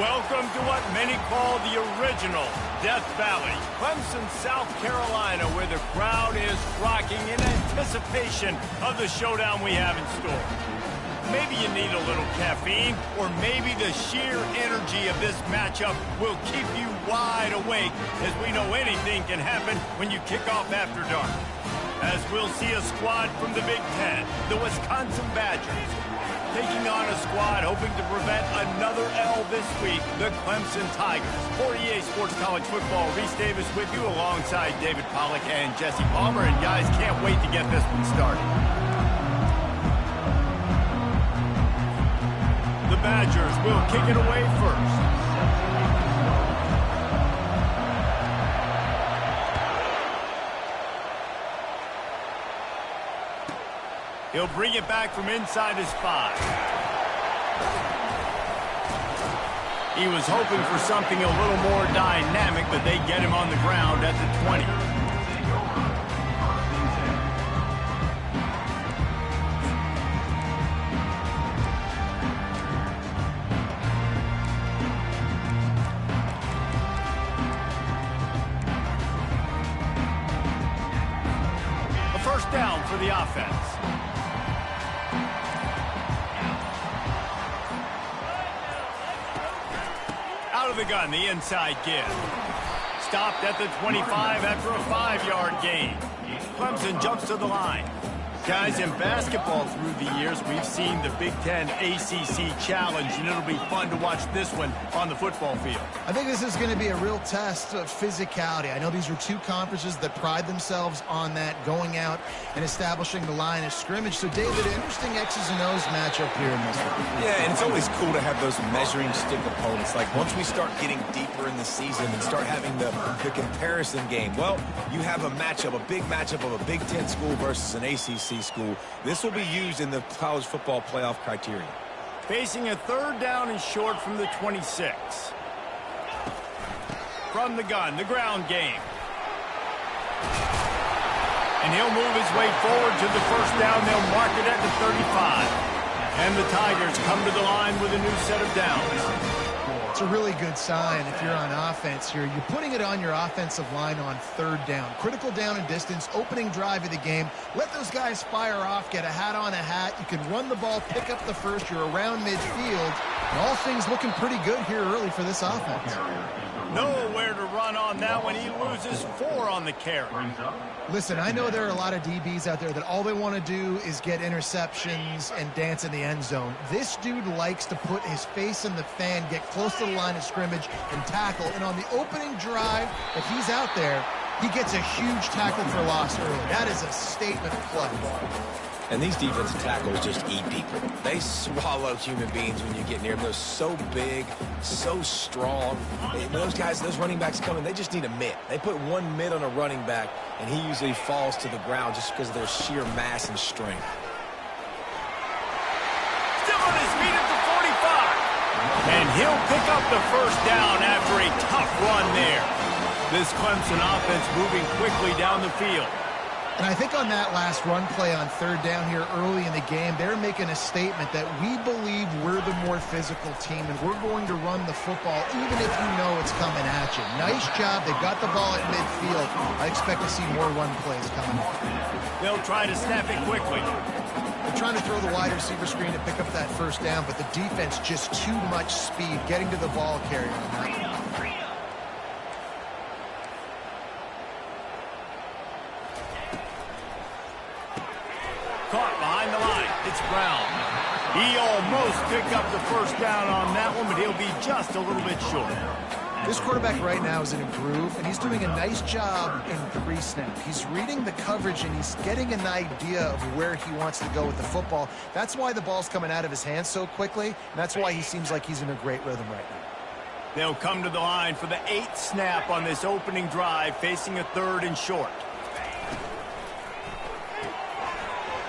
Welcome to what many call the original Death Valley, Clemson, South Carolina, where the crowd is rocking in anticipation of the showdown we have in store. Maybe you need a little caffeine, or maybe the sheer energy of this matchup will keep you wide awake, as we know anything can happen when you kick off after dark. As we'll see a squad from the Big Ten, the Wisconsin Badgers, taking on a squad hoping to prevent another L this week, the Clemson Tigers. For EA Sports College Football, Reese Davis with you alongside David Pollack and Jesse Palmer. And guys, can't wait to get this one started. The Badgers will kick it away first. He'll bring it back from inside his 5. He was hoping for something a little more dynamic, but they get him on the ground at the 20. A first down for the offense. Out of the gun, the inside give. Stopped at the 25 after a 5-yard gain. Clemson jumps to the line. Guys, in basketball through the years, we've seen the Big Ten ACC Challenge, and it'll be fun to watch this one on the football field. I think this is going to be a real test of physicality. I know these are two conferences that pride themselves on that, going out and establishing the line of scrimmage. So, David, interesting X's and O's matchup here in this one. Yeah, and it's always cool to have those measuring stick opponents. Like, once we start getting deeper in the season and start having the comparison game, well, you have a matchup, a big matchup of a Big Ten school versus an ACC school. This will be used in the college football playoff criteria. Facing a third down and short from the 26. From the gun, the ground game. And he'll move his way forward to the first down. They'll mark it at the 35. And the Tigers come to the line with a new set of downs. It's a really good sign if you're on offense here. You're putting it on your offensive line on third down. Critical down and distance, opening drive of the game. Let those guys fire off, get a hat on a hat. You can run the ball, pick up the first. You're around midfield. And all things looking pretty good here early for this offense. Nowhere to run on that one. He loses 4 on the carry. Listen, I know there are a lot of DBs out there that all they want to do is get interceptions and dance in the end zone. This dude likes to put his face in the fan, get close to the line of scrimmage, and tackle. And on the opening drive, if he's out there, he gets a huge tackle for loss early. That is a statement play. And these defensive tackles just eat people. They swallow human beings when you get near them. They're so big, so strong. And those guys, those running backs coming, they just need a mitt. They put one mitt on a running back, and he usually falls to the ground just because of their sheer mass and strength. Still on his feet at the 45. And he'll pick up the first down after a tough run there. This Clemson offense moving quickly down the field. And I think on that last run play on third down here early in the game, they're making a statement that we believe we're the more physical team and we're going to run the football even if you know it's coming at you. Nice job. They've got the ball at midfield. I expect to see more run plays coming. They'll try to snap it quickly. They're trying to throw the wide receiver screen to pick up that first down, but the defense just too much speed getting to the ball carrier on that. Caught behind the line. It's Brown. He almost picked up the first down on that one, but he'll be just a little bit short. This quarterback right now is in a groove, and he's doing a nice job in pre-snap. He's reading the coverage, and he's getting an idea of where he wants to go with the football. That's why the ball's coming out of his hands so quickly, and that's why he seems like he's in a great rhythm right now. They'll come to the line for the 8th snap on this opening drive, facing a third and short.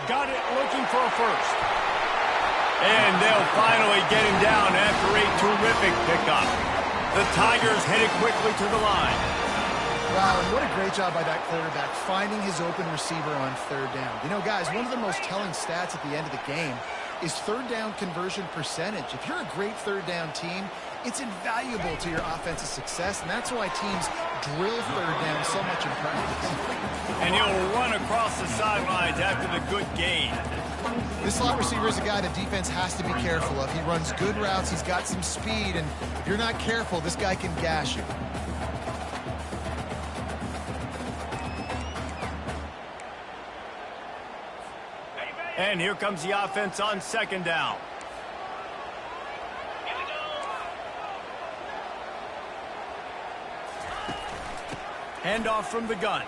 Got it, looking for a first. And they'll finally get him down after a terrific pickup. The Tigers headed quickly to the line. Wow, and what a great job by that quarterback, finding his open receiver on third down. You know, guys, one of the most telling stats at the end of the game is third down conversion percentage. If you're a great third down team, it's invaluable to your offensive success, and that's why teams drill third down so much in practice. And he'll run across the sidelines after the good gain. This slot receiver is a guy the defense has to be careful of. He runs good routes, he's got some speed, and if you're not careful, this guy can gash you. And here comes the offense on second down. Handoff from the gun.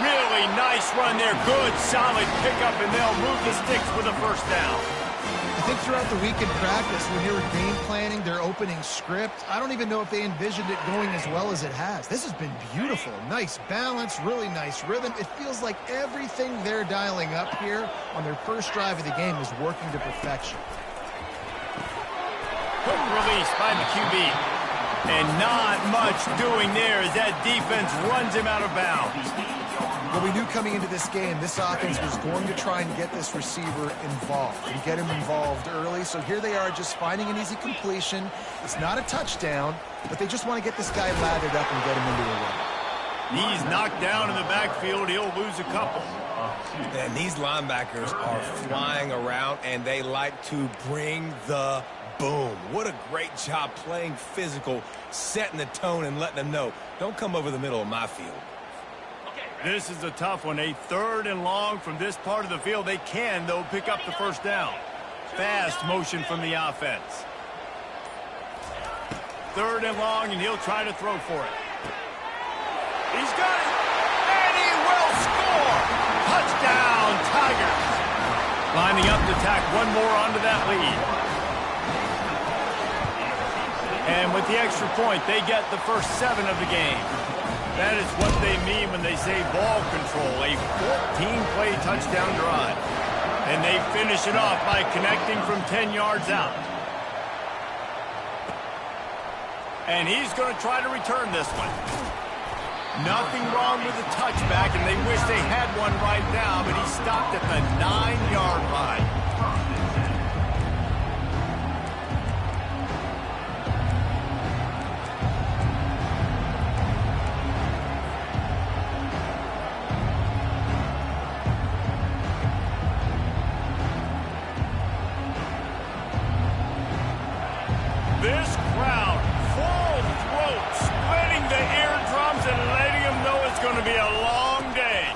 Really nice run there. Good, solid pickup, and they'll move the sticks with a first down. I think throughout the week in practice, when they were game planning their opening script, I don't even know if they envisioned it going as well as it has. This has been beautiful. Nice balance, really nice rhythm. It feels like everything they're dialing up here on their first drive of the game is working to perfection. Quick release by the QB. And not much doing there as that defense runs him out of bounds. Well, we knew coming into this game, this offense was going to try and get this receiver involved and get him involved early. So here they are just finding an easy completion. It's not a touchdown, but they just want to get this guy lathered up and get him into a run. He's knocked down in the backfield. He'll lose a couple. And these linebackers are flying around, and they like to bring the boom. What a great job playing physical, setting the tone and letting them know, don't come over the middle of my field. This is a tough one. A third and long from this part of the field. They can, though, pick up the first down. Fast motion from the offense. Third and long, and he'll try to throw for it. He's got it, and he will score. Touchdown, Tigers. Lining up to tack one more onto that lead. And with the extra point, they get the first 7 of the game. That is what they mean when they say ball control, a 14-play touchdown drive. And they finish it off by connecting from 10 yards out. And he's going to try to return this one. Nothing wrong with the touchback, and they wish they had one right now, but he stopped at the 9-yard line. This crowd, full throat, splitting the eardrums and letting them know it's going to be a long day.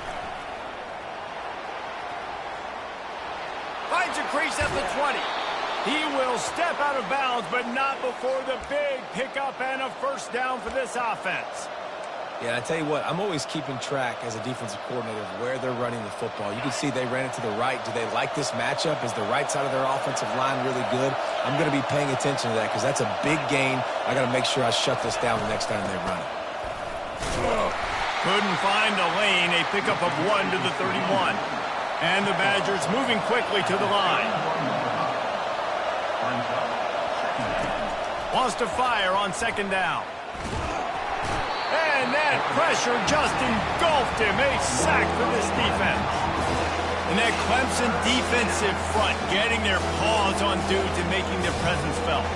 Finds a crease at the 20. He will step out of bounds, but not before the big pickup and a first down for this offense. Yeah, I tell you what, I'm always keeping track as a defensive coordinator of where they're running the football. You can see they ran it to the right. Do they like this matchup? Is the right side of their offensive line really good? I'm going to be paying attention to that because that's a big gain. I got to make sure I shut this down the next time they run it. Couldn't find a lane. A pickup of 1 to the 31. And the Badgers moving quickly to the line. Wants to fire on second down. And that pressure just engulfed him. A sack for this defense. And that Clemson defensive front getting their paws on dudes and making their presence felt.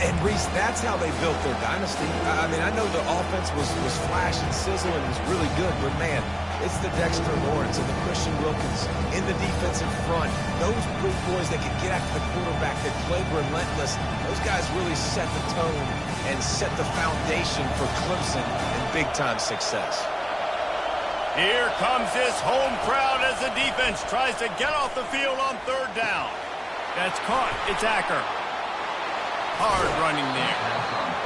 And, Reese, that's how they built their dynasty. I mean, I know the offense was flash and sizzle and was really good, but, man, it's the Dexter Lawrence and the Christian Wilkins in the defensive front. Those big boys that can get after the quarterback, that play relentless, those guys really set the tone and set the foundation for Clemson and big-time success. Here comes this home crowd as the defense tries to get off the field on third down. That's caught. It's Acker. Hard running there.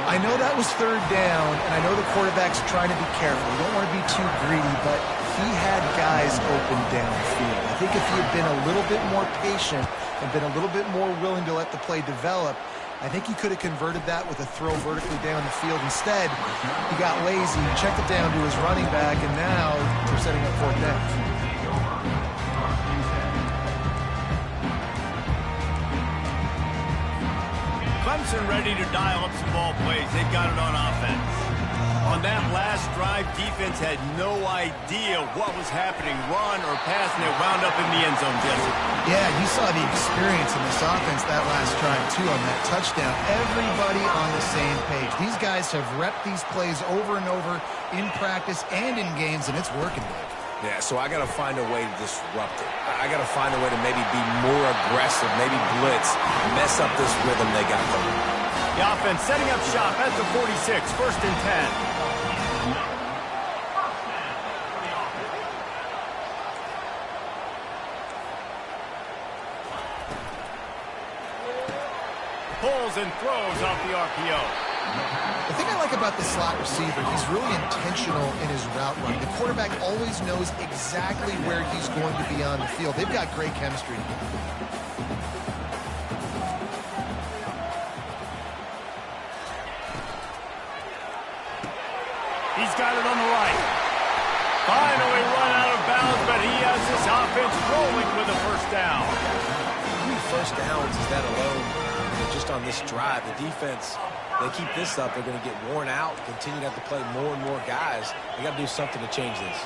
I know that was third down, and I know the quarterback's trying to be careful. You don't want to be too greedy, but he had guys open downfield. I think if he had been a little bit more patient and been a little bit more willing to let the play develop, I think he could have converted that with a throw vertically down the field. Instead, he got lazy, checked it down to his running back, and now they're setting up fourth down. Clemson ready to dial up some ball plays. They've got it on offense. On that last drive, defense had no idea what was happening, run or pass, and it wound up in the end zone, Jesse. Yeah, you saw the experience in this offense that last drive, too, on that touchdown. Everybody on the same page. These guys have repped these plays over and over in practice and in games, and it's working good. Yeah, so I got to find a way to disrupt it. I got to find a way to maybe be more aggressive, maybe blitz, mess up this rhythm they got going. The offense setting up shop at the 46, 1st and 10. Pulls and throws off the RPO. The thing I like about the slot receiver, he's really intentional in his route run. The quarterback always knows exactly where he's going to be on the field. They've got great chemistry. He's got it on the right. Finally run out of bounds, but he has this offense rolling with a first down. How many first downs is that alone? Just on this drive, the defense, they keep this up, they're going to get worn out, continue to have to play more and more guys. They got to do something to change this.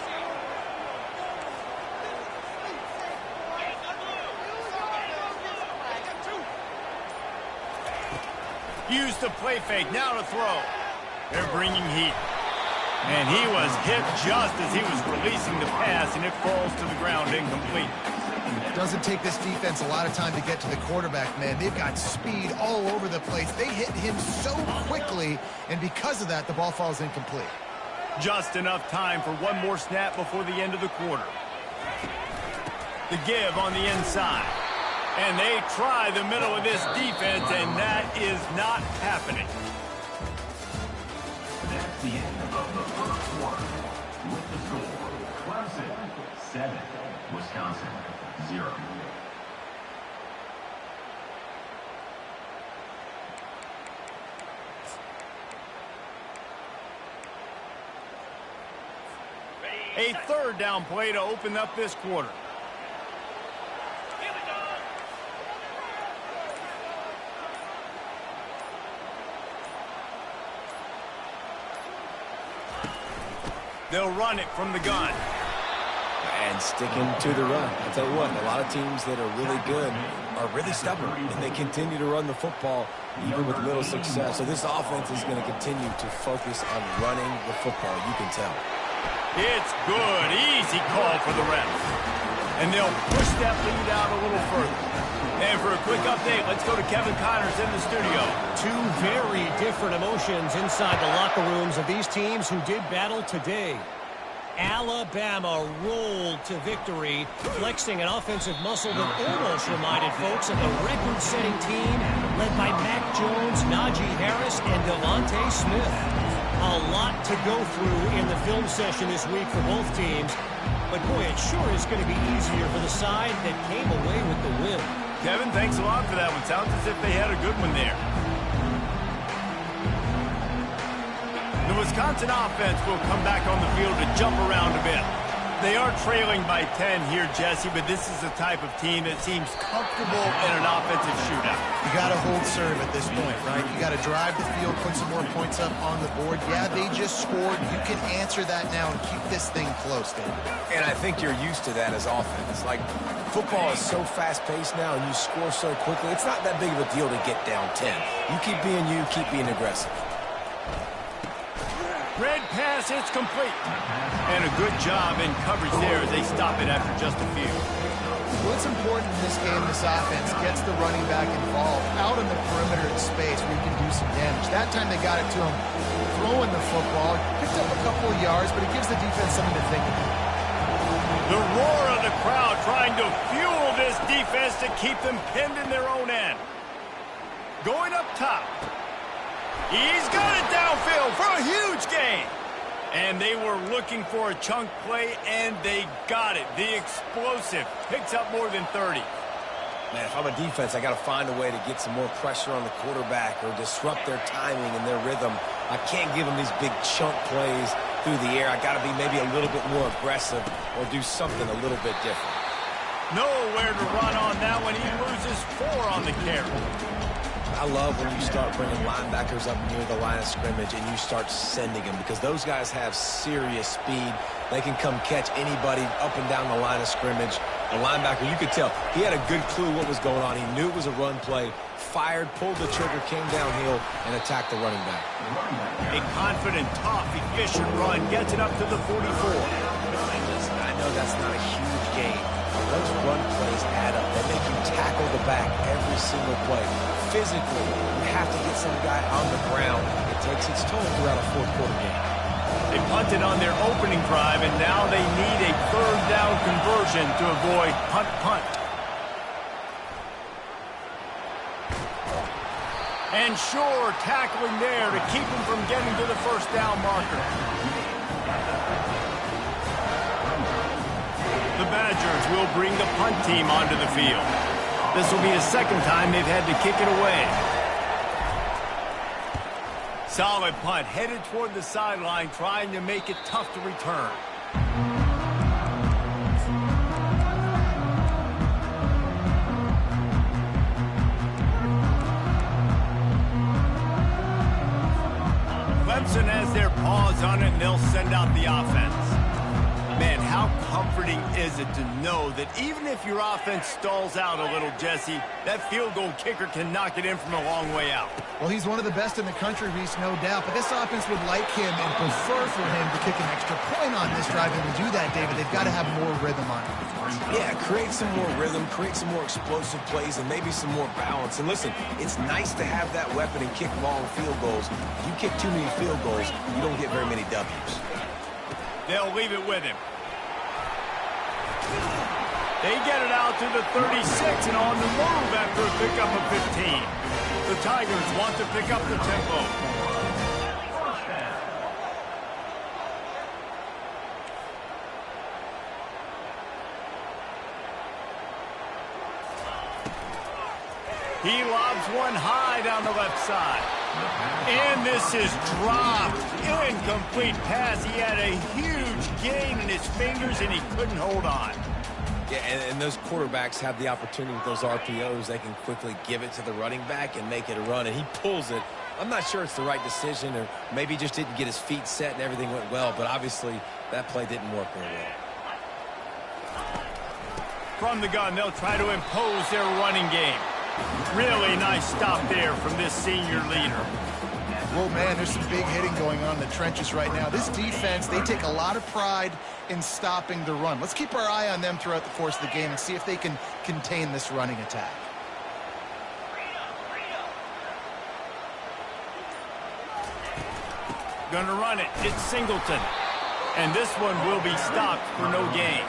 Use the play fake, now to throw. They're bringing heat. And he was hit just as he was releasing the pass, and it falls to the ground incomplete. Doesn't take this defense a lot of time to get to the quarterback, man. They've got speed all over the place. They hit him so quickly, and because of that, the ball falls incomplete. Just enough time for one more snap before the end of the quarter. The give on the inside. And they try the middle of this defense, and that is not happening. That's the end of the first quarter. With the score, Clemson 7, Wisconsin 0. A third down play to open up this quarter. They'll run it from the gun. And sticking to the run. I'll tell you what, a lot of teams that are really good are really stubborn, and they continue to run the football even with little success. So this offense is going to continue to focus on running the football, you can tell. It's good. Easy call for the refs. And they'll push that lead out a little further. And for a quick update, let's go to Kevin Connors in the studio. Two very different emotions inside the locker rooms of these teams who did battle today. Alabama rolled to victory, flexing an offensive muscle that almost reminded folks of the record-setting team led by Mac Jones, Najee Harris, and Devontae Smith. A lot to go through in the film session this week for both teams, but boy, it sure is going to be easier for the side that came away with the win. Kevin, thanks a lot for that one. Sounds as if they had a good one there. The Wisconsin offense will come back on the field to jump around a bit. They are trailing by 10 here, Jesse, but this is the type of team that seems comfortable in an offensive shootout. You got to hold serve at this point, right? You got to drive the field, put some more points up on the board. Yeah, they just scored. You can answer that now and keep this thing close, David. And I think you're used to that as offense. Like, football is so fast-paced now, and you score so quickly. It's not that big of a deal to get down 10. You keep being aggressive. Red pass, it's complete. And a good job in coverage there as they stop it after just a few. What's important in this game, this offense gets the running back involved out in the perimeter in space where you can do some damage. That time they got it to him throwing the football. Picked up a couple of yards, but it gives the defense something to think about. The roar of the crowd trying to fuel this defense to keep them pinned in their own end. Going up top. He's got it downfield for a huge gain. And they were looking for a chunk play, and they got it. The explosive picks up more than 30. Man, if I'm a defense, I got to find a way to get some more pressure on the quarterback or disrupt their timing and their rhythm. I can't give them these big chunk plays through the air. I got to be maybe a little bit more aggressive or do something a little bit different. Nowhere to run on that one. He loses 4 on the carry. I love when you start bringing linebackers up near the line of scrimmage and you start sending them, because those guys have serious speed. They can come catch anybody up and down the line of scrimmage. The linebacker, you could tell, he had a good clue what was going on. He knew it was a run play, fired, pulled the trigger, came downhill, and attacked the running back. A confident, tough, efficient run gets it up to the 44. I know that's not a huge gain. Those run plays add up. They make you tackle the back every single play. Physically, you have to get some guy on the ground. It takes its toll throughout a fourth-quarter game. They punted on their opening drive, and now they need a third down conversion to avoid punt. And sure, tackling there to keep him from getting to the first down marker. The Badgers will bring the punt team onto the field. This will be the second time they've had to kick it away. Solid punt, headed toward the sideline, trying to make it tough to return. Clemson has their paws on it, and they'll send out the offense. Man, how comforting is it to know that even if your offense stalls out a little, Jesse, that field goal kicker can knock it in from a long way out. Well, he's one of the best in the country, Reese, no doubt. But this offense would like him and prefer for him to kick an extra point on this drive. And to do that, David, they've got to have more rhythm on it. Yeah, create some more rhythm, create some more explosive plays, and maybe some more balance. And listen, it's nice to have that weapon and kick long field goals. If you kick too many field goals, you don't get very many W's. They'll leave it with him. They get it out to the 36 and on the move after a pickup of 15. The Tigers want to pick up the tempo. He lobs one high down the left side. And this is dropped. Incomplete pass. He had a huge gain in his fingers, and he couldn't hold on. Yeah, and those quarterbacks have the opportunity with those RPOs. They can quickly give it to the running back and make it a run, and he pulls it. I'm not sure it's the right decision, or maybe he just didn't get his feet set and everything went well, but obviously that play didn't work very well. From the gun, they'll try to impose their running game. Really nice stop there from this senior leader. Well, man, there's some big hitting going on in the trenches right now. This defense, they take a lot of pride in stopping the run. Let's keep our eye on them throughout the course of the game and see if they can contain this running attack. Gonna run it. It's Singleton. And this one will be stopped for no gain.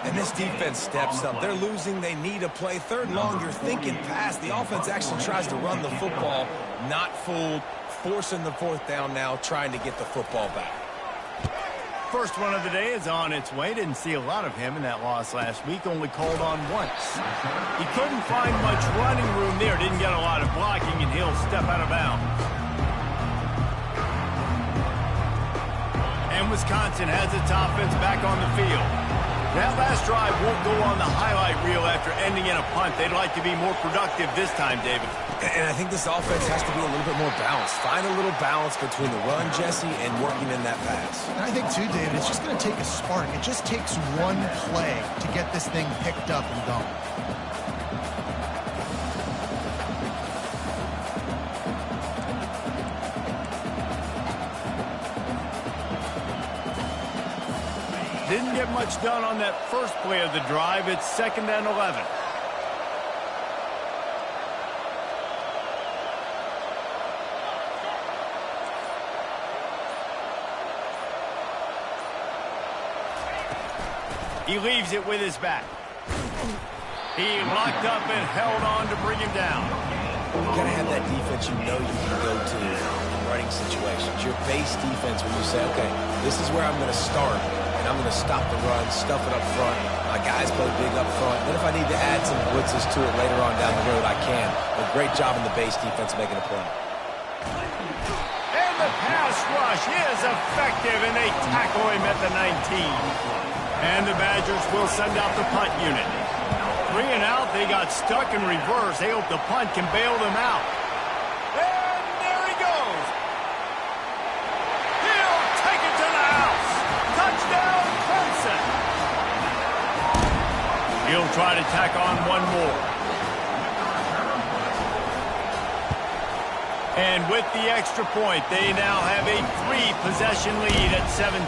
And this defense steps up. They're losing. They need a play. Third and long, you're thinking pass. The offense actually tries to run the football. Not fooled. Forcing the fourth down now, trying to get the football back. First one of the day is on its way. Didn't see a lot of him in that loss last week. Only called on once. He couldn't find much running room there. Didn't get a lot of blocking, and he'll step out of bounds. And Wisconsin has its offense back on the field. That last drive won't go on the highlight reel after ending in a punt. They'd like to be more productive this time, David. And I think this offense has to be a little bit more balanced. Find a little balance between the run, Jesse, and working in that pass. And I think, too, David, it's just going to take a spark. It just takes one play to get this thing picked up and going. Didn't get much done on that first play of the drive. It's 2nd and 11. He leaves it with his back. He locked up and held on to bring him down. You got to have that defense you know you can go to in running situations. Your base defense where you say, okay, this is where I'm going to start, and I'm going to stop the run, stuff it up front. My guys play big up front. Then if I need to add some blitzes to it later on down the road, I can. A great job in the base defense making a play. And the pass rush is effective, and they tackle him at the 19. And the Badgers will send out the punt unit. 3 and out, they got stuck in reverse. They hope the punt can bail them out. They'll try to tack on one more. And with the extra point, they now have a 3-possession lead at 17.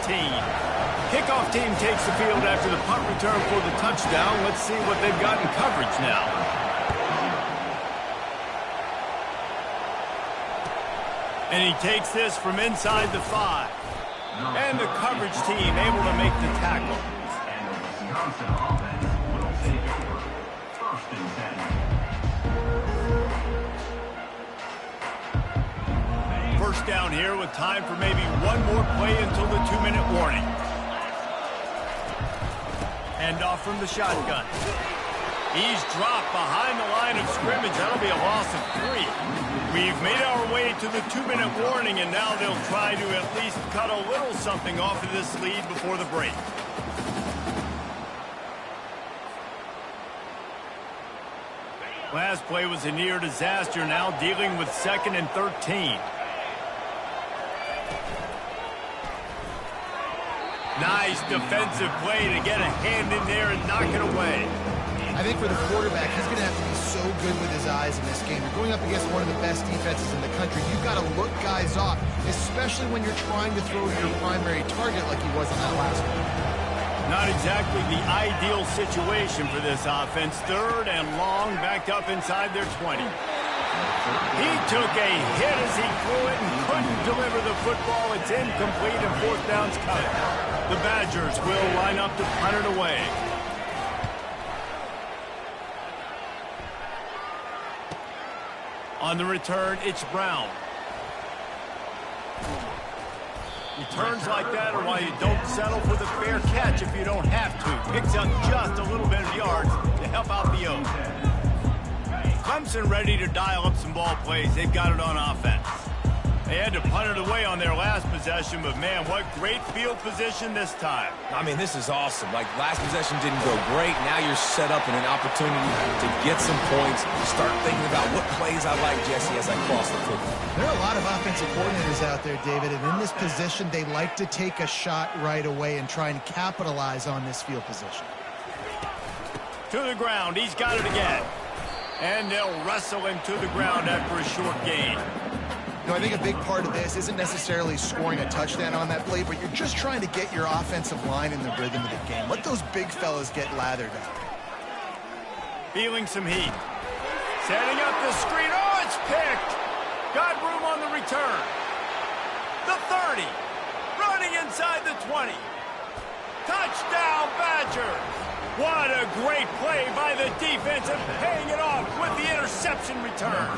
Kickoff team takes the field after the punt return for the touchdown. Let's see what they've got in coverage now. And he takes this from inside the 5. And the coverage team able to make the tackle. And the Wisconsin offense will take over. 1st and 10. First down here with time for maybe one more play until the 2-minute warning. Hand off from the shotgun. He's dropped behind the line of scrimmage. That'll be a loss of 3. We've made our way to the 2-minute warning, and now they'll try to at least cut a little something off of this lead before the break. Last play was a near disaster, now dealing with 2nd and 13. Nice defensive play to get a hand in there and knock it away. I think for the quarterback, he's going to have to be so good with his eyes in this game. You're going up against one of the best defenses in the country. You've got to look guys off, especially when you're trying to throw to your primary target like he was on that last one. Not exactly the ideal situation for this offense. 3rd and long, backed up inside their 20. He took a hit as he threw it and couldn't deliver the football. It's incomplete and 4th down's coming. The Badgers will line up to punt it away. On the return, it's Brown. Returns like that are why you don't settle for the fair catch if you don't have to. Picks up just a little bit of yards to help out the Oaks. Clemson ready to dial up some ball plays. They've got it on offense. They had to punt it away on their last possession, but man, what great field position this time. I mean, this is awesome. Like, last possession didn't go great. Now you're set up in an opportunity to get some points, start thinking about what plays I like, Jesse, as I cross the football. There are a lot of offensive coordinators out there, David, and in this position, they like to take a shot right away and try and capitalize on this field position. To the ground. He's got it again. And they'll wrestle him to the ground after a short gain. You know, I think a big part of this isn't necessarily scoring a touchdown on that play, but you're just trying to get your offensive line in the rhythm of the game. Let those big fellas get lathered out. Feeling some heat. Setting up the screen. Oh, it's picked. Got room on the return. The 30. Running inside the 20. Touchdown, Badgers. What a great play by the defense and paying it off with the interception return.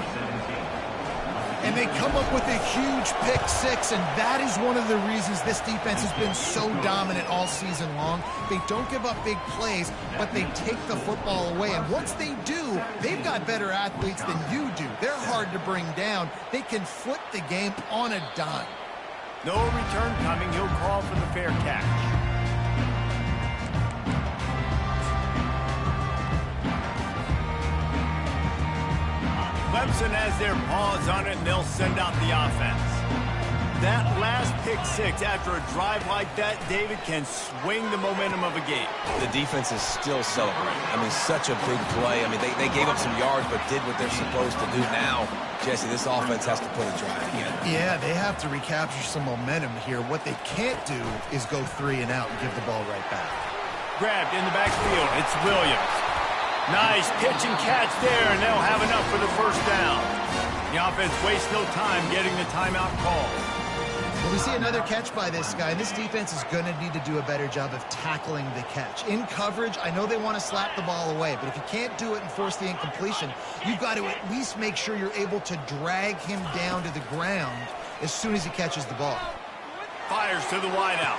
And they come up with a huge pick-6, and that is one of the reasons this defense has been so dominant all season long. They don't give up big plays, but they take the football away. And once they do, they've got better athletes than you do. They're hard to bring down. They can flip the game on a dime. No return coming. He'll call for the fair catch. Clemson has their paws on it, and they'll send out the offense. That last pick-6 after a drive like that, David, can swing the momentum of a game. The defense is still celebrating. I mean, such a big play. I mean, they gave up some yards but did what they're supposed to do. Now, Jesse, this offense has to put it drive again. Yeah, they have to recapture some momentum here. What they can't do is go 3 and out and give the ball right back. Grabbed in the backfield. It's Williams. Nice pitch and catch there, and they'll have enough for the first down. The offense wastes no time getting the timeout call. Well, we see another catch by this guy. This defense is going to need to do a better job of tackling the catch. In coverage, I know they want to slap the ball away, but if you can't do it and force the incompletion, you've got to at least make sure you're able to drag him down to the ground as soon as he catches the ball. Fires to the wideout.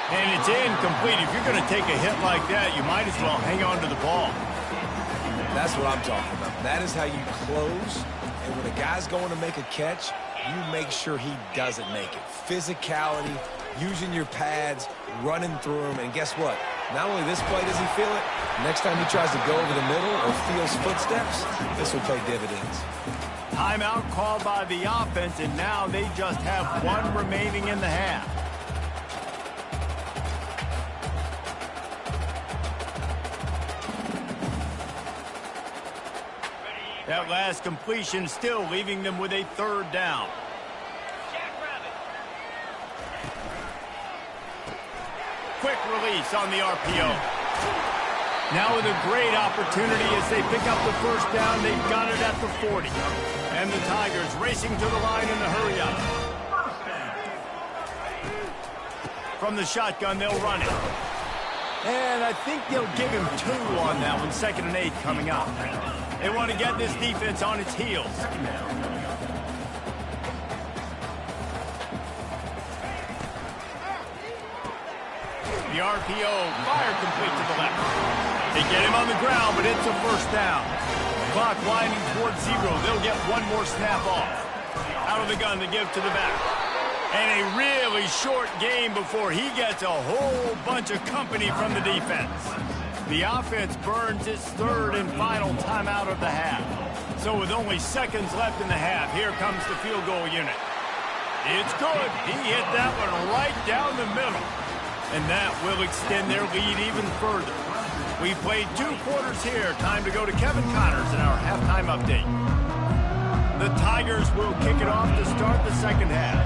And it's incomplete. If you're going to take a hit like that, you might as well hang on to the ball. That's what I'm talking about. That is how you close. And when a guy's going to make a catch, you make sure he doesn't make it. Physicality, using your pads, running through him. And guess what? Not only this play does he feel it, next time he tries to go over the middle or feels footsteps, this will pay dividends. Timeout called by the offense, and now they just have one remaining in the half. That last completion still leaving them with a third down. Quick release on the RPO. Now with a great opportunity as they pick up the first down. They've got it at the 40. And the Tigers racing to the line in the hurry up. From the shotgun, they'll run it. And I think they'll give him 2 on that one. 2nd and 8 coming up. They want to get this defense on its heels. The RPO, fire complete to the left. They get him on the ground, but it's a first down. Clock winding towards 0. They'll get one more snap off. Out of the gun to give to the back. And a really short game before he gets a whole bunch of company from the defense. The offense burns its 3rd and final timeout of the half. So with only seconds left in the half, here comes the field goal unit. It's good. He hit that one right down the middle. And that will extend their lead even further. We played 2 quarters here. Time to go to Kevin Connors in our halftime update. The Tigers will kick it off to start the second half.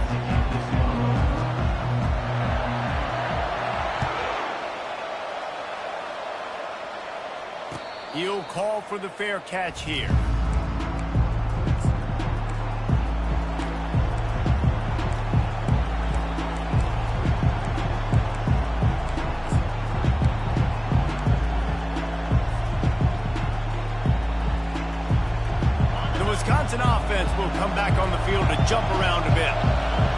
He'll call for the fair catch here. The Wisconsin offense will come back on the field to jump around a bit.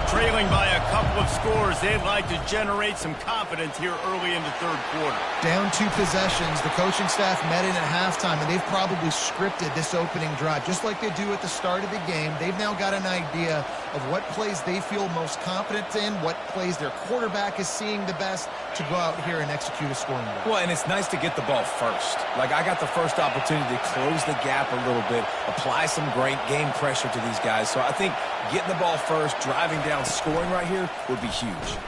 Trailing by a couple of scores, they'd like to generate some confidence here early in the 3rd quarter. Down 2 possessions, the coaching staff met in at halftime, and they've probably scripted this opening drive. Just like they do at the start of the game, they've now got an idea of what plays they feel most confident in, what plays their quarterback is seeing the best to go out here and execute a scoring drive. Well, and it's nice to get the ball first. Like, I got the first opportunity to close the gap a little bit, apply some great game pressure to these guys. So I think getting the ball first, driving down, scoring right here would be huge.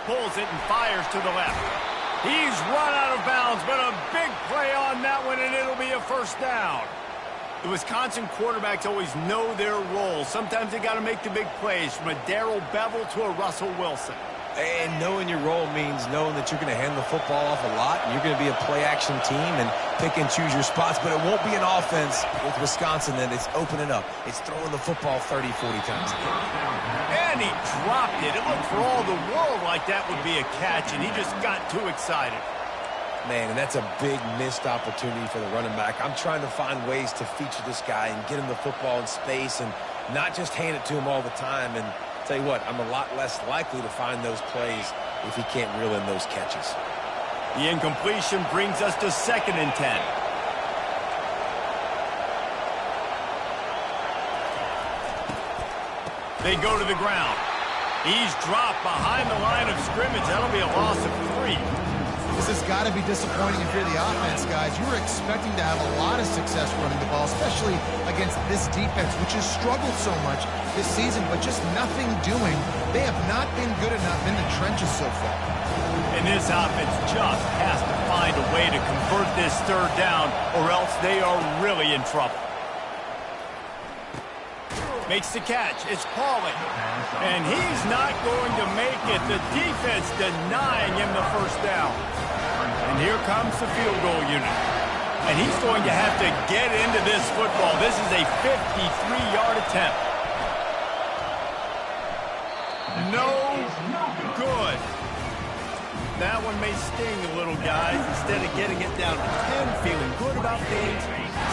Pulls it and fires to the left. He's run out of bounds, but a big play on that one, and it'll be a first down. The Wisconsin quarterbacks always know their role. Sometimes they got to make the big plays, from a Darrell Bevel to a Russell Wilson. And knowing your role means knowing that you're going to hand the football off a lot, and you're going to be a play-action team and pick and choose your spots, but it won't be an offense with Wisconsin that it's opening up. It's throwing the football 30, 40 times. And he dropped it. It looked for all the world like that would be a catch, and he just got too excited. Man, and that's a big missed opportunity for the running back. I'm trying to find ways to feature this guy and get him the football in space and not just hand it to him all the time. And tell you what, I'm a lot less likely to find those plays if he can't reel in those catches. The incompletion brings us to 2nd and 10. They go to the ground. He's dropped behind the line of scrimmage. That'll be a loss of 3. This has got to be disappointing if you're the offense, guys. You were expecting to have a lot of success running the ball, especially against this defense, which has struggled so much this season, but just nothing doing. They have not been good enough in the trenches so far. And this offense just has to find a way to convert this 3rd down, or else they are really in trouble. Makes the catch. It's Pauling. And he's not going to make it. The defense denying him the first down. And here comes the field goal unit. And he's going to have to get into this football. This is a 53-yard attempt. No good. That one may sting a little, guys. Instead of getting it down to 10, feeling good about things,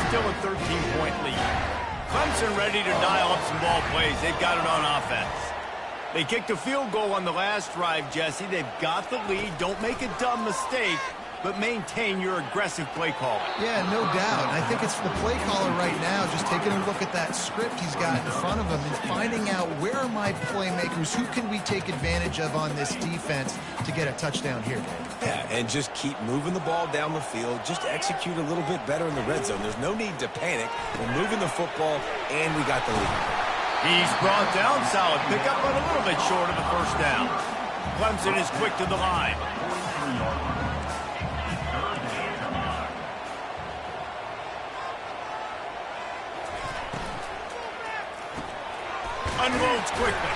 still a 13-point lead. Clemson ready to dial up some ball plays. They've got it on offense. They kicked a field goal on the last drive, Jesse. They've got the lead. Don't make a dumb mistake, but maintain your aggressive play calling. Yeah, no doubt. I think it's the play caller right now just taking a look at that script he's got in front of him and finding out where are my playmakers, who can we take advantage of on this defense to get a touchdown here. Yeah, and just keep moving the ball down the field. Just execute a little bit better in the red zone. There's no need to panic. We're moving the football, and we got the lead. He's brought down. Solid pickup, but a little bit short of the first down. Clemson is quick to the line. unloads quickly.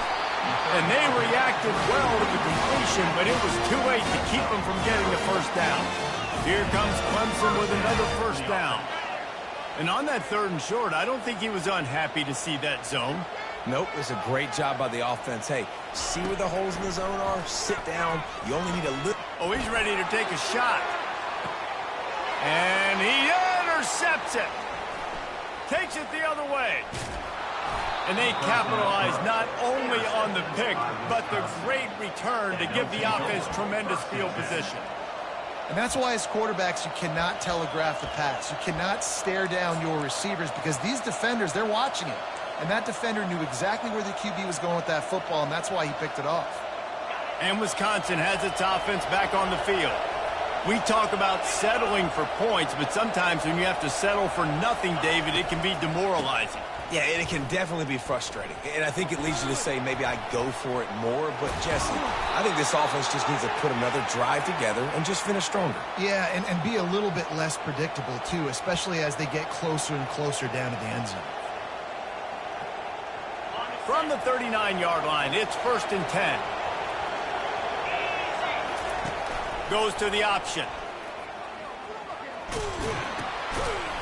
And they reacted well with the completion, but it was too late to keep them from getting the first down. Here comes Clemson with another first down. And on that 3rd and short, I don't think he was unhappy to see that zone. Nope, it's a great job by the offense. Hey, see where the holes in the zone are? Sit down. You only need a little. Oh, he's ready to take a shot. And he intercepts it. Takes it the other way. And they capitalize not only on the pick, but the great return to give the offense tremendous field position. And that's why as quarterbacks, you cannot telegraph the pass. You cannot stare down your receivers because these defenders, they're watching it. And that defender knew exactly where the QB was going with that football, and that's why he picked it off. And Wisconsin has its offense back on the field. We talk about settling for points, but sometimes when you have to settle for nothing, David, it can be demoralizing. Yeah, and it can definitely be frustrating. And I think it leads you to say maybe I go for it more. But, Jesse, I think this offense just needs to put another drive together and just finish stronger. Yeah, and be a little bit less predictable, too, especially as they get closer and closer down to the end zone. From the 39-yard line, it's 1st and 10. Goes to the option.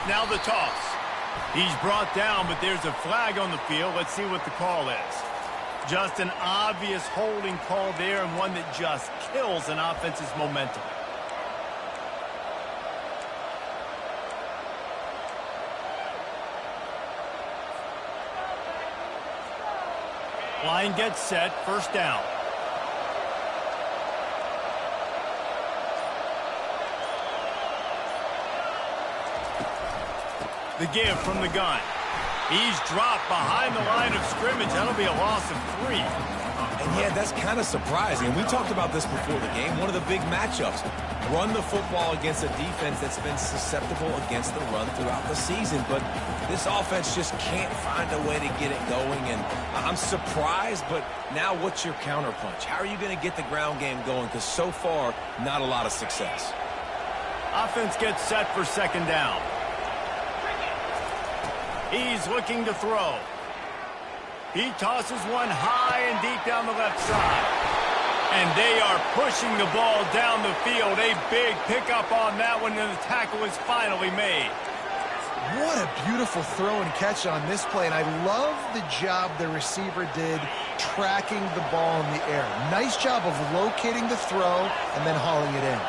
Now the toss. He's brought down, but there's a flag on the field. Let's see what the call is. Just an obvious holding call there, and one that just kills an offense's momentum. Line gets set, 1st down. The give from the gun. He's dropped behind the line of scrimmage. That'll be a loss of 3. And yeah, that's kind of surprising. We talked about this before the game. One of the big matchups. Run the football against a defense that's been susceptible against the run throughout the season. But this offense just can't find a way to get it going. And I'm surprised, but now what's your counterpunch? How are you going to get the ground game going? Because so far, not a lot of success. Offense gets set for 2nd down. He's looking to throw. He tosses one high and deep down the left side. And they are pushing the ball down the field. A big pickup on that one, and the tackle is finally made. What a beautiful throw and catch on this play. And I love the job the receiver did tracking the ball in the air. Nice job of locating the throw and then hauling it in.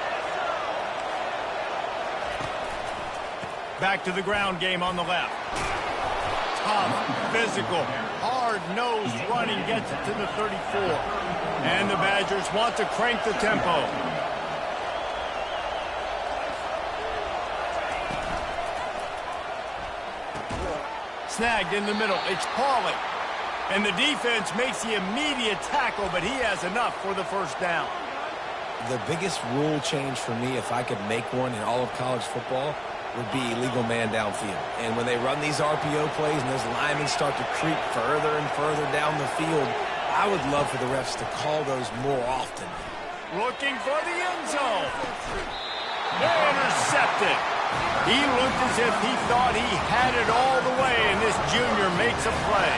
Back to the ground game on the left. Tough, physical, hard-nosed running gets it to the 34. And the Badgers want to crank the tempo. Snagged in the middle. It's Pauly. And the defense makes the immediate tackle, but he has enough for the 1st down. The biggest rule change for me, if I could make one in all of college football, would be illegal man downfield. And when they run these RPO plays and those linemen start to creep further and further down the field, I would love for the refs to call those more often. Looking for the end zone. Intercepted. He looked as if he thought he had it all the way, and this junior makes a play.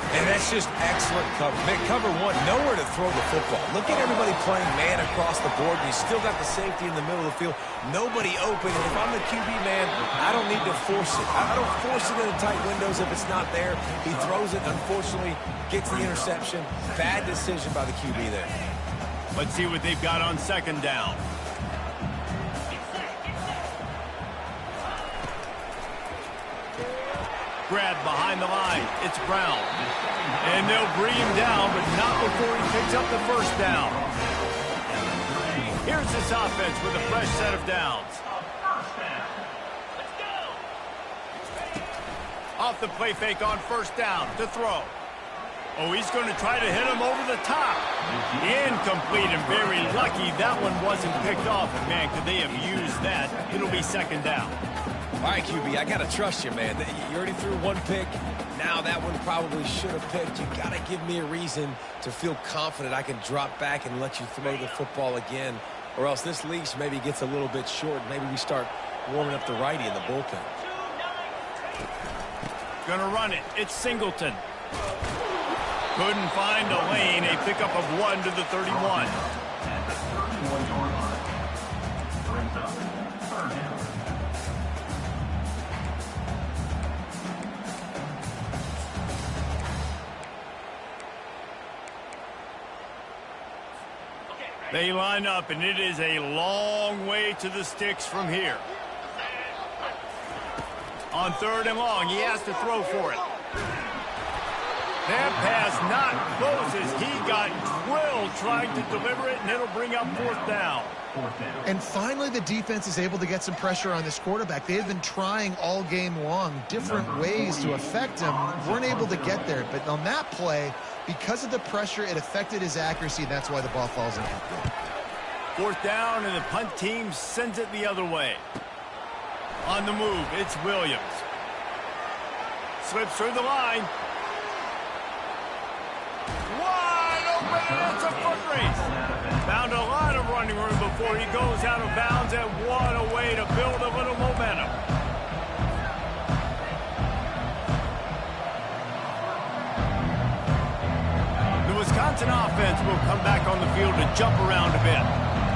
And that's just excellent cover. Cover one, nowhere to throw the football. Look at everybody playing man across the board, and you still got the safety in the middle of the field. Nobody open. And if I'm the QB man, I don't need to force it. I don't force it in the tight windows if it's not there. He throws it, unfortunately, gets the interception. Bad decision by the QB there. Let's see what they've got on 2nd down. Grab behind the line. It's Brown. And they'll bring him down, but not before he picks up the 1st down. Here's this offense with a fresh set of downs. Off the play fake on 1st down to throw. Oh, he's going to try to hit him over the top. Incomplete and very lucky that one wasn't picked off. And man, could they have used that? It'll be 2nd down. All right, QB, I got to trust you, man. You already threw one pick. Now that one probably should have picked. You got to give me a reason to feel confident I can drop back and let you throw the football again. Or else this leash maybe gets a little bit short. Maybe we start warming up the righty in the bullpen. Gonna run it. It's Singleton. Couldn't find a lane. A pickup of 1 to the 31. At the 31-yard line. Brings up third down. They line up, and it is a long way to the sticks from here. On 3rd and long, he has to throw for it. That pass not close as he got drilled trying to deliver it, and it'll bring up 4th down. And finally, the defense is able to get some pressure on this quarterback. They've been trying all game long different ways to affect him. Weren't able to get there. But on that play, because of the pressure, it affected his accuracy. And that's why the ball falls in. 4th down, and the punt team sends it the other way. On the move, it's Williams. Slips through the line. Wide open, it's a foot race. Found a lot of running room before he goes out of bounds, and what a way to build a little momentum. The Wisconsin offense will come back on the field to jump around a bit.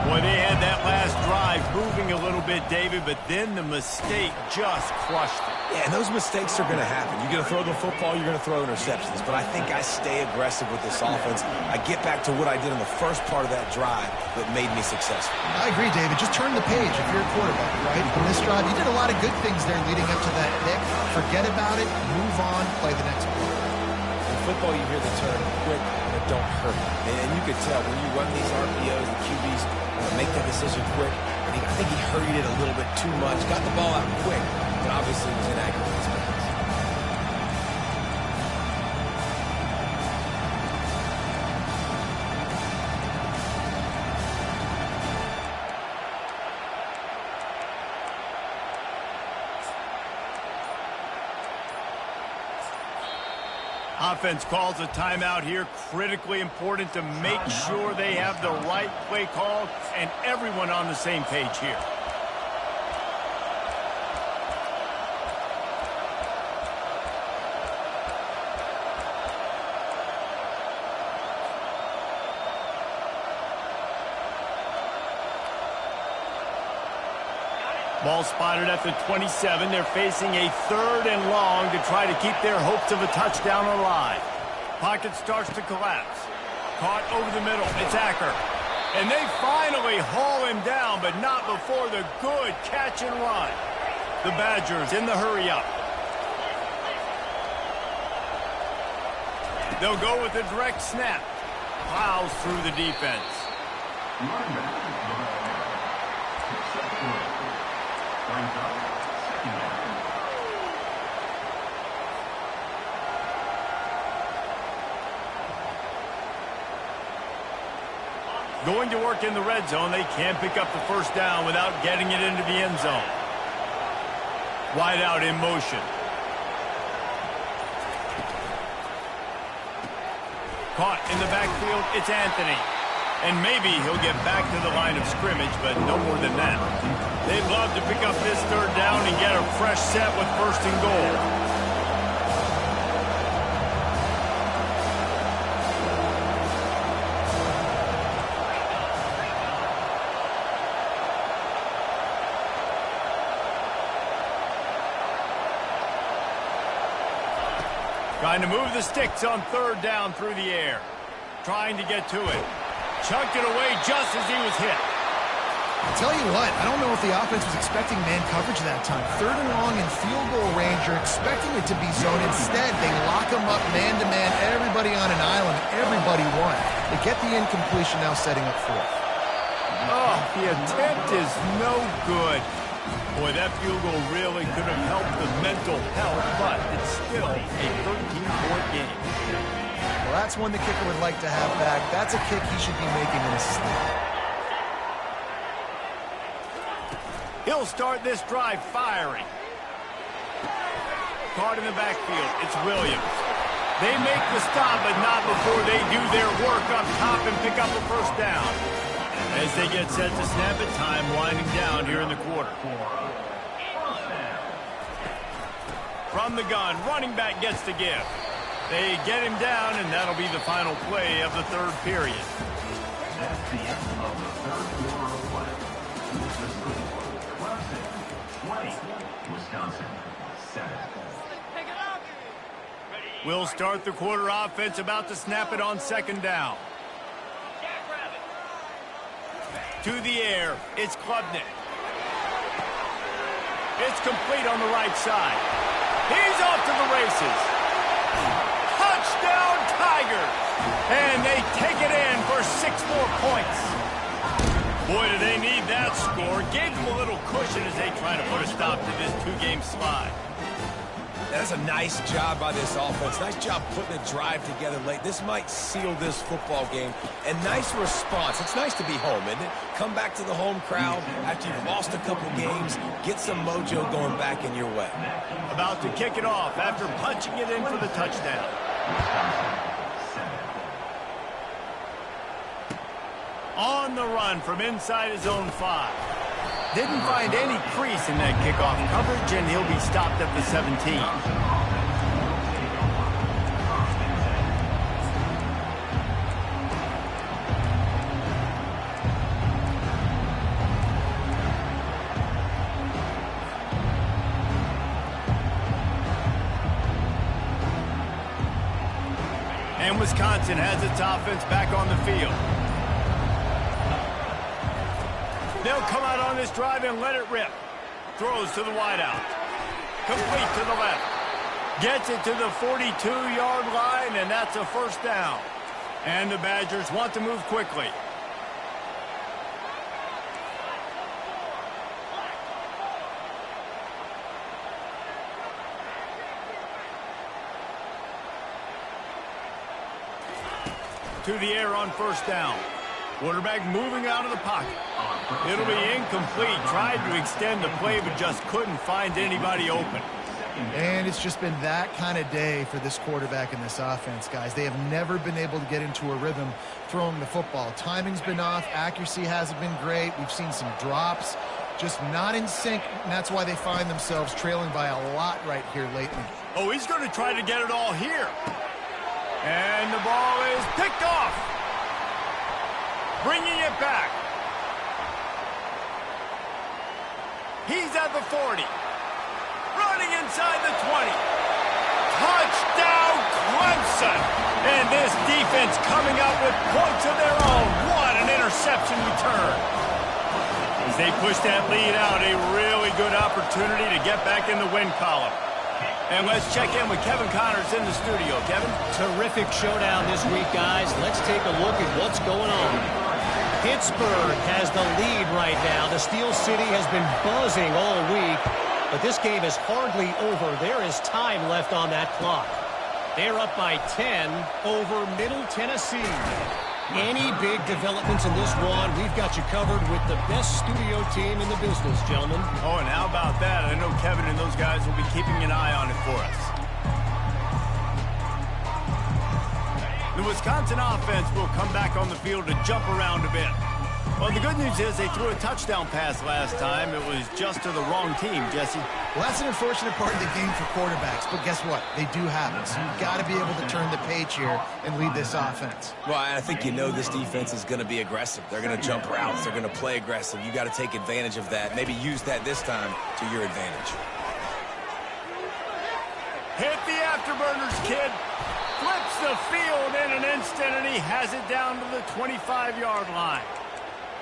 Boy, they had that last drive moving a little bit, David, but then the mistake just crushed it. Yeah, and those mistakes are going to happen. You're going to throw the football, you're going to throw interceptions. But I think I stay aggressive with this offense. I get back to what I did in the first part of that drive that made me successful. I agree, David. Just turn the page if you're a quarterback, right? On this drive, you did a lot of good things there leading up to that pick. Forget about it, move on, play the next play. In football, you hear the term quick, but don't hurt. And you could tell when you run these RPOs, the QBs make that decision quick. And I think he hurried it a little bit too much. Got the ball out quick, but obviously was inaccurate in his hands. Offense calls a timeout here. Critically important to make sure they have the right play call and everyone on the same page here. Ball spotted at the 27. They're facing a 3rd and long to try to keep their hopes of a touchdown alive. Pocket starts to collapse. Caught over the middle. It's Acker. And they finally haul him down, but not before the good catch and run. The Badgers in the hurry up. They'll go with a direct snap. Plows through the defense. Going to work in the red zone. They can't pick up the 1st down without getting it into the end zone. Wide out in motion. Caught in the backfield. It's Anthony. And maybe he'll get back to the line of scrimmage, but no more than that. They'd love to pick up this 3rd down and get a fresh set with 1st and goal. Trying to move the sticks on 3rd down through the air. Trying to get to it. Chucked it away just as he was hit. I'll tell you what, I don't know if the offense was expecting man coverage that time. 3rd and long in field goal range, you're expecting it to be zone. Instead, they lock them up man-to-man, everybody on an island, everybody won. They get the incompletion, now setting up 4th. Oh, the attempt is no good. Boy, that field goal really could have helped the mental health, but it's still a 13-point game. Well, that's one the kicker would like to have back. That's a kick he should be making in his sleep. He'll start this drive firing. Caught in the backfield. It's Williams. They make the stop, but not before they do their work up top and pick up a 1st down. As they get set to snap it, time winding down here in the quarter. From the gun, running back gets the give. They get him down, and that'll be the final play of the third period. That's the end of the third quarter of play. The score, Clemson 20, Wisconsin 7. We'll start the quarter offense, about to snap it on second down. To the air, it's Klubnik. It's complete on the right side. He's off to the races. Touchdown, Tigers! And they take it in for 6 more points. Boy, do they need that score. Gave them a little cushion as they try to put a stop to this 2-game slide. That's a nice job by this offense. Nice job putting a drive together late. This might seal this football game. And nice response. It's nice to be home, isn't it? Come back to the home crowd after you've lost a couple games. Get some mojo going back in your way. About to kick it off after punching it in for the touchdown. On the run from inside his own 5. Didn't find any crease in that kickoff coverage, and he'll be stopped at the 17. And Wisconsin has its offense back on the field. They'll come out on this drive and let it rip. Throws to the wideout. Complete to the left. Gets it to the 42-yard line, and that's a first down. And the Badgers want to move quickly. To the air on first down. Quarterback moving out of the pocket. It'll be incomplete. Tried to extend the play, but just couldn't find anybody open. And it's just been that kind of day for this quarterback and this offense, guys. They have never been able to get into a rhythm throwing the football. Timing's been off. Accuracy hasn't been great. We've seen some drops. Just not in sync, and that's why they find themselves trailing by a lot right here lately. Oh, he's going to try to get it all here. And the ball is picked off. Bringing it back. He's at the 40. Running inside the 20. Touchdown, Clemson. And this defense coming up with points of their own. What an interception return. As they push that lead out, a really good opportunity to get back in the win column. And let's check in with Kevin Connors in the studio. Kevin? Terrific showdown this week, guys. Let's take a look at what's going on. Pittsburgh has the lead right now. The Steel City has been buzzing all week, but this game is hardly over. There is time left on that clock. They're up by 10 over Middle Tennessee. Any big developments in this one, we've got you covered with the best studio team in the business, gentlemen. Oh, and how about that? I know Kevin and those guys will be keeping an eye on it for us. The Wisconsin offense will come back on the field to jump around a bit. Well, the good news is they threw a touchdown pass last time. It was just to the wrong team, Jesse. Well, that's an unfortunate part of the game for quarterbacks, but guess what? They do have it, so you've got to be able to turn the page here and lead this offense. Well, I think you know this defense is going to be aggressive. They're going to jump routes. They're going to play aggressive. You got to take advantage of that. Maybe use that this time to your advantage. Hit the afterburners, kid. Flips the field in an instant, and he has it down to the 25-yard line.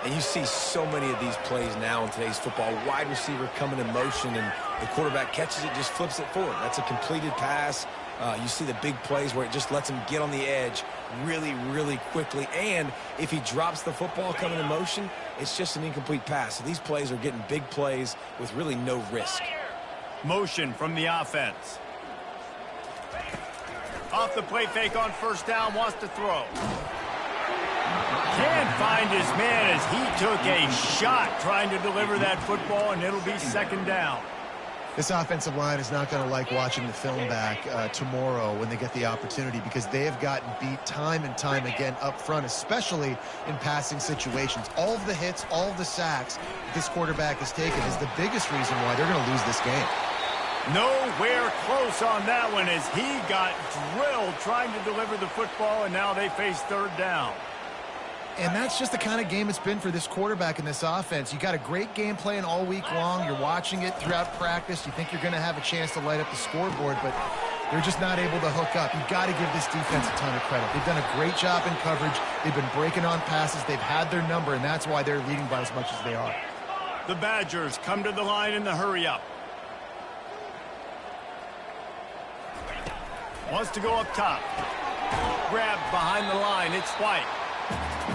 And you see so many of these plays now in today's football. Wide receiver coming in motion, and the quarterback catches it, just flips it forward. That's a completed pass. You see the big plays where it just lets him get on the edge really, really quickly. And if he drops the football coming in motion, it's just an incomplete pass. So these plays are getting big plays with really no risk. Motion from the offense. Off the play fake on first down, wants to throw. Can't find his man as he took a shot trying to deliver that football, and it'll be second down. This offensive line is not going to like watching the film back tomorrow when they get the opportunity, because they have gotten beat time and time again up front, especially in passing situations. All of the hits, all of the sacks this quarterback has taken is the biggest reason why they're going to lose this game. Nowhere close on that one as he got drilled trying to deliver the football, and now they face third down. And that's just the kind of game it's been for this quarterback in this offense. You got a great game plan all week long. You're watching it throughout practice. You think you're going to have a chance to light up the scoreboard, but they're just not able to hook up. You've got to give this defense a ton of credit. They've done a great job in coverage. They've been breaking on passes. They've had their number, and that's why they're leading by as much as they are. The Badgers come to the line in the hurry-up. Wants to go up top. Grabbed behind the line. It's White.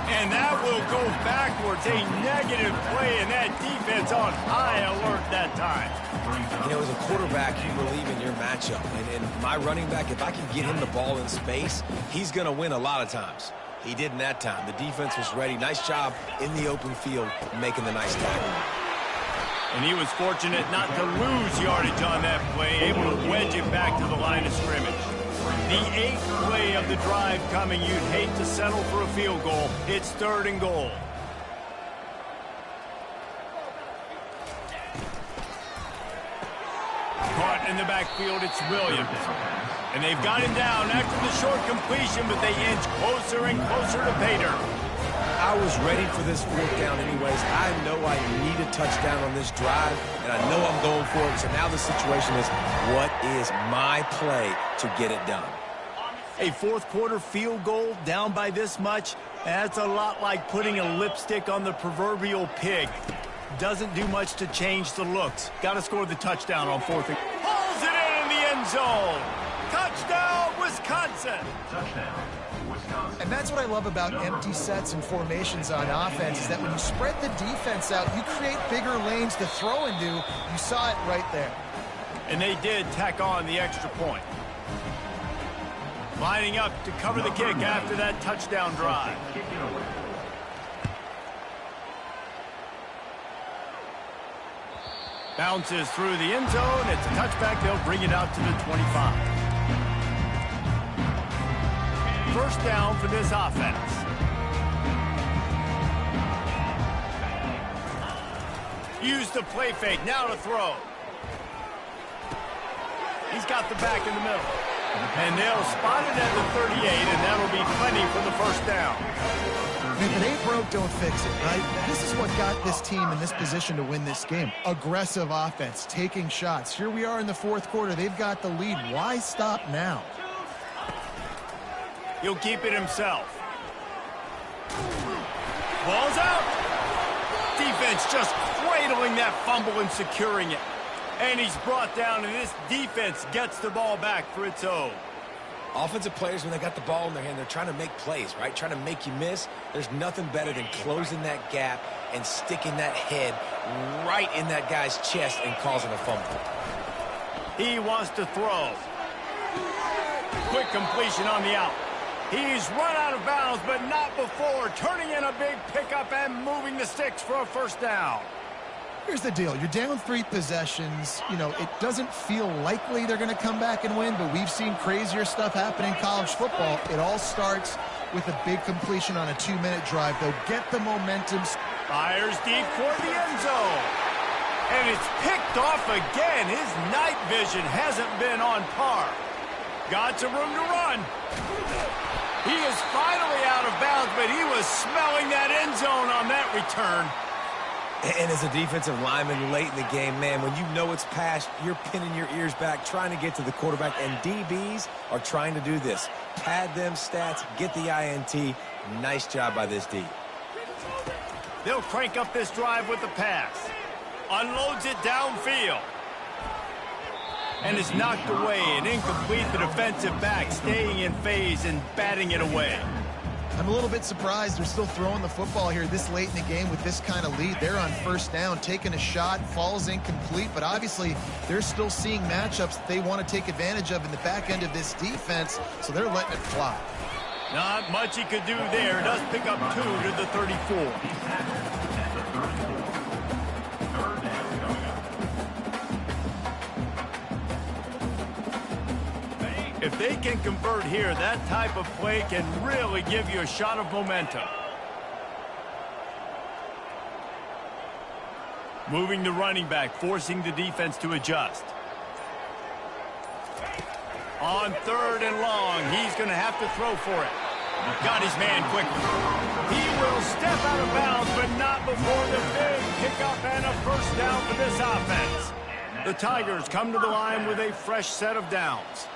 And that will go backwards. A negative play, and that defense on high alert that time. You know, as a quarterback, you believe in your matchup. And my running back, if I can get him the ball in space, he's going to win a lot of times. He didn't that time. The defense was ready. Nice job in the open field making the nice tackle. And he was fortunate not to lose yardage on that play, able to wedge it back to the line of scrimmage. The 8th play of the drive coming. You'd hate to settle for a field goal. It's 3rd and goal. Caught in the backfield, it's Williams. And they've got him down after the short completion, but they inch closer and closer to pay dirt. I was ready for this 4th down anyways. I know I need a touchdown on this drive, and I know I'm going for it. So now the situation is, what is my play to get it done? A 4th quarter field goal down by this much, that's a lot like putting a lipstick on the proverbial pig. Doesn't do much to change the looks. Got to score the touchdown on 4th. Pulls it in the end zone. Touchdown, Wisconsin. Touchdown, Wisconsin. And that's what I love about empty sets and formations on offense, is that when you spread the defense out, you create bigger lanes to throw into. You saw it right there. And they did tack on the extra point. Lining up to cover the kick after that touchdown drive. Bounces through the end zone. It's a touchback. They'll bring it out to the 25. 1st down for this offense. Use the play fake. Now to throw. He's got the back in the middle. And they'll spot it at the 38, and that'll be plenty for the 1st down. If it ain't broke, don't fix it, right? This is what got this team in this position to win this game. Aggressive offense, taking shots. Here we are in the 4th quarter. They've got the lead. Why stop now? He'll keep it himself. Ball's out. Defense just cradling that fumble and securing it. And he's brought down, and this defense gets the ball back for its own. Offensive players, when they got the ball in their hand, they're trying to make plays, right? Trying to make you miss. There's nothing better than closing that gap and sticking that head right in that guy's chest and causing a fumble. He wants to throw. Quick completion on the out. He's run out of bounds, but not before. Turning in a big pickup and moving the sticks for a 1st down. Here's the deal. You're down 3 possessions. You know, it doesn't feel likely they're going to come back and win, but we've seen crazier stuff happen in college football. It all starts with a big completion on a 2-minute drive. They'll get the momentum. Fires deep for the end zone. And it's picked off again. His night vision hasn't been on par. Got some room to run. He is finally out of bounds, but he was smelling that end zone on that return. And as a defensive lineman late in the game, man, when you know it's past, you're pinning your ears back, trying to get to the quarterback, and DBs are trying to do this. Pad them stats, get the INT. Nice job by this D. They'll crank up this drive with the pass. Unloads it downfield. And is knocked away and incomplete. The defensive back staying in phase and batting it away. I'm a little bit surprised they're still throwing the football here this late in the game with this kind of lead. They're on 1st down, taking a shot, falls incomplete, but obviously they're still seeing matchups that they want to take advantage of in the back end of this defense, so they're letting it fly. Not much he could do there. Does pick up 2 to the 34. If they can convert here, that type of play can really give you a shot of momentum. Moving the running back, forcing the defense to adjust. On 3rd and long, he's going to have to throw for it. Got his man quickly. He will step out of bounds, but not before the big pickup and a first down for this offense. The Tigers come to the line with a fresh set of downs.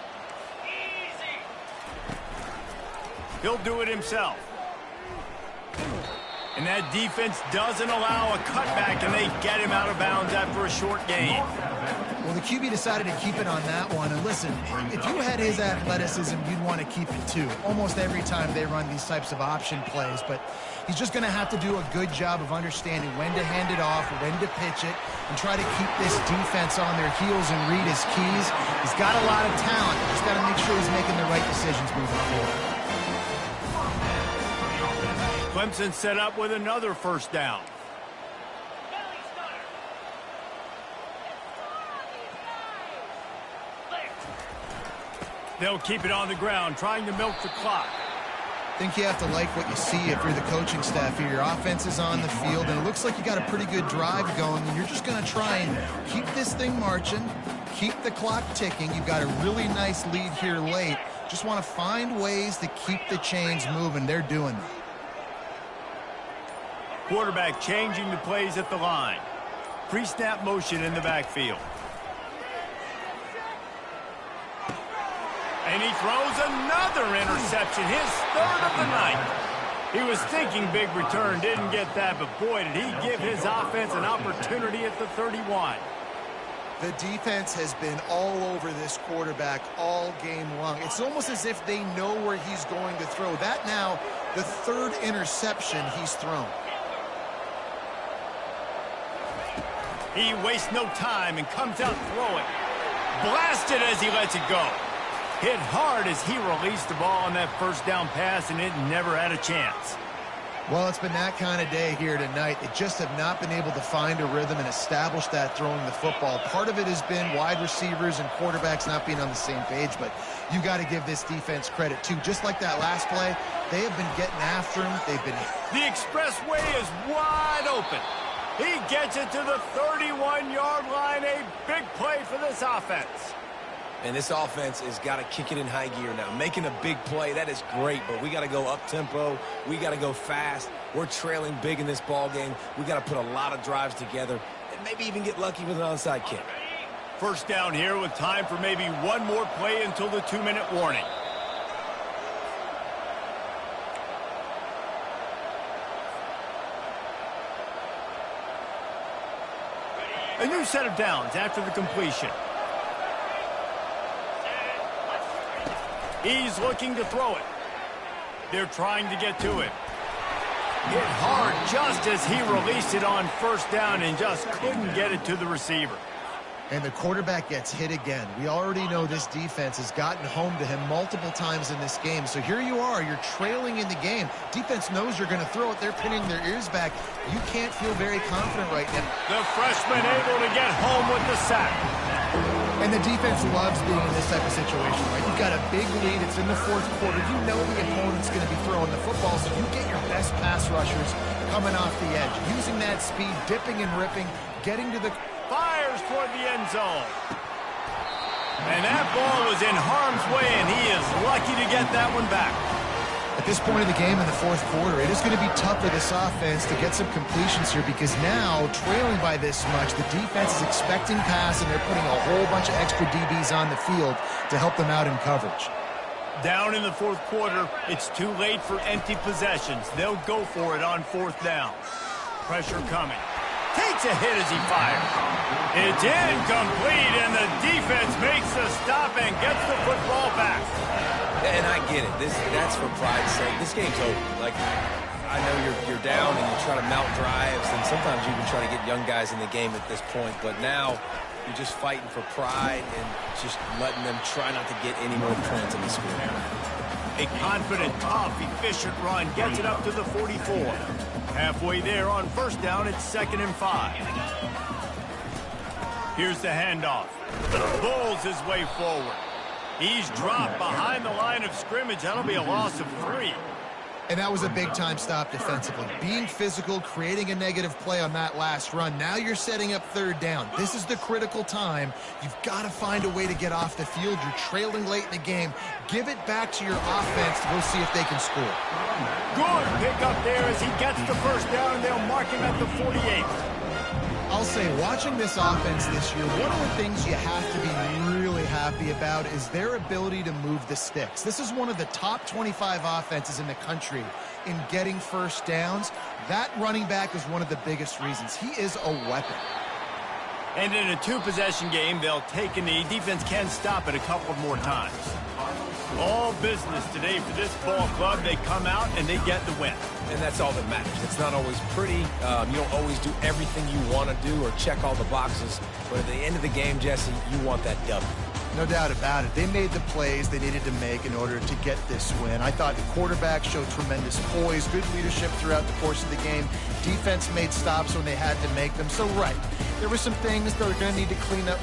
He'll do it himself. And that defense doesn't allow a cutback, and they get him out of bounds after a short gain. Well, the QB decided to keep it on that one. And listen, if you had his athleticism, you'd want to keep it too. Almost every time they run these types of option plays. But he's just going to have to do a good job of understanding when to hand it off, when to pitch it, and try to keep this defense on their heels and read his keys. He's got a lot of talent. Just got to make sure he's making the right decisions moving forward. Clemson set up with another first down. They'll keep it on the ground, trying to milk the clock. I think you have to like what you see if you're the coaching staff here. Your offense is on the field, and it looks like you got a pretty good drive going, and you're just going to try and keep this thing marching, keep the clock ticking. You've got a really nice lead here late. Just want to find ways to keep the chains moving. They're doing that. Quarterback changing the plays at the line. Pre-snap motion in the backfield. And he throws another interception, his 3rd of the night. He was thinking big return, didn't get that, but boy, did he give his offense an opportunity at the 31. The defense has been all over this quarterback all game long. It's almost as if they know where he's going to throw. That now, the 3rd interception he's thrown. He wastes no time and comes out throwing. Blasted as he lets it go. Hit hard as he released the ball on that first down pass, and it never had a chance. Well, it's been that kind of day here tonight. They just have not been able to find a rhythm and establish that throwing the football. Part of it has been wide receivers and quarterbacks not being on the same page, but you got to give this defense credit, too. Just like that last play, they have been getting after him. They've been... The expressway is wide open. He gets it to the 31-yard line. A big play for this offense. And this offense has got to kick it in high gear now. Making a big play, that is great, but we got to go up-tempo. We got to go fast. We're trailing big in this ball game. We got to put a lot of drives together and maybe even get lucky with an onside kick. First down here with time for maybe one more play until the 2-minute warning. A new set of downs after the completion. He's looking to throw it. They're trying to get to it. Hit hard just as he released it on first down and just couldn't get it to the receiver. And the quarterback gets hit again. We already know this defense has gotten home to him multiple times in this game. So here you are, you're trailing in the game. Defense knows you're going to throw it. They're pinning their ears back. You can't feel very confident right now. The freshman able to get home with the sack. And the defense loves being in this type of situation, right? You've got a big lead. It's in the 4th quarter. You know the opponent's going to be throwing the football, so you get your best pass rushers coming off the edge, using that speed, dipping and ripping, getting to the... Fires toward the end zone. And that ball was in harm's way, and he is lucky to get that one back. At this point of the game in the 4th quarter, it is going to be tough for this offense to get some completions here because now, trailing by this much, the defense is expecting pass, and they're putting a whole bunch of extra DBs on the field to help them out in coverage. Down in the 4th quarter, it's too late for empty possessions. They'll go for it on 4th down. Pressure coming. Takes a hit as he fires. It's incomplete, and the defense makes the stop and gets the football back. And I get it. That's for pride's sake. This game's over. Like, I know you're down and you try to mount drives, and sometimes you even try to get young guys in the game at this point. But now you're just fighting for pride and just letting them try not to get any more points in the score. A confident, tough, efficient run gets it up to the 44. Halfway there on first down, it's 2nd and 5. Here's the handoff. Bulls his way forward. He's dropped behind the line of scrimmage. That'll be a loss of 3. And that was a big-time stop defensively. Being physical, creating a negative play on that last run. Now you're setting up third down. This is the critical time. You've got to find a way to get off the field. You're trailing late in the game. Give it back to your offense. We'll see if they can score. Good pick up there as he gets the first down, and they'll mark him at the 48. I'll say, watching this offense this year, one of the things you have to be really happy about is their ability to move the sticks. This is one of the top 25 offenses in the country in getting first downs. That running back is one of the biggest reasons. He is a weapon. And in a two-possession game, they'll take a knee. Defense can stop it a couple more times. All business today for this ball club. They come out and they get the win. And that's all that matters. It's not always pretty. You don't always do everything you want to do or check all the boxes. But at the end of the game, Jesse, you want that W. No doubt about it. They made the plays they needed to make in order to get this win. I thought the quarterback showed tremendous poise, good leadership throughout the course of the game. Defense made stops when they had to make them. So, right, there were some things they're going to need to clean up